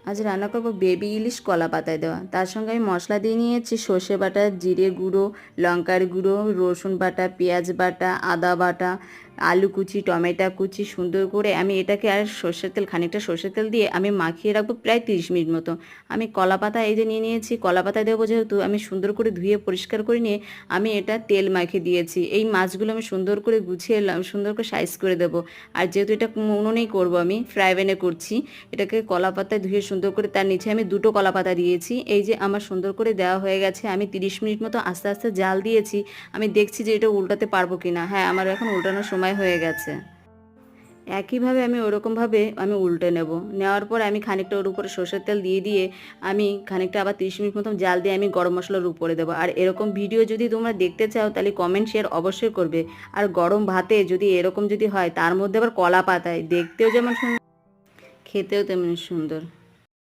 আজ রান্না করব বেবি ইলিশ কলা পাতায় দেওয়া। তার সঙ্গে আমি মশলা দিয়ে নিয়েছি সর্ষে বাটা, জিরে গুঁড়ো, লঙ্কার গুঁড়ো, রসুন বাটা, পেঁয়াজ বাটা, আদা বাটা, আলু কুচি, টমেটো কুচি। সুন্দর করে আমি এটাকে আর খানিকটা সর্ষের তেল দিয়ে আমি মাখিয়ে রাখবো প্রায় 30 মিনিট মতো। আমি কলা পাতা এই যে নিয়ে নিয়েছি, কলা পাতা দেবো যেহেতু আমি সুন্দর করে ধুয়ে পরিষ্কার করে নিয়ে আমি এটা তেল মাখিয়ে দিয়েছি। এই মাছগুলো আমি সুন্দর করে গুছিয়ে সুন্দর করে সাইজ করে দেবো। আর যেহেতু এটা উনুনেই করবো, আমি ফ্রাই প্যানে করছি, এটাকে কলা পাতায় ধুয়ে সুন্দর করে তার নিচে আমি 2টো কলা পাতা দিয়েছি। এই যে আমার সুন্দর করে দেওয়া হয়ে গেছে। আমি 30 মিনিট মতো আস্তে আস্তে জাল দিয়েছি। আমি দেখছি যে এটা উল্টাতে পারবো কিনা। হ্যাঁ, আমার এখন উল্টানোর সময় হয়ে গেছে। একইভাবে আমি ওরকমভাবে আমি উল্টে নেব। নেওয়ার পর আমি খানিকটা ওর উপরে সর্ষের তেল দিয়ে দিয়ে আমি খানিকটা আবার 30 মিনিট মতন জাল দিয়ে আমি গরম মশলার উপরে দেবো। আর এরকম ভিডিও যদি তোমরা দেখতে চাও তাহলে কমেন্ট শেয়ার অবশ্যই করবে। আর গরম ভাতে যদি এরকম যদি হয়, তার মধ্যে আবার কলা পাতায়, দেখতেও যেমন সুন্দর, খেতেও তেমন সুন্দর।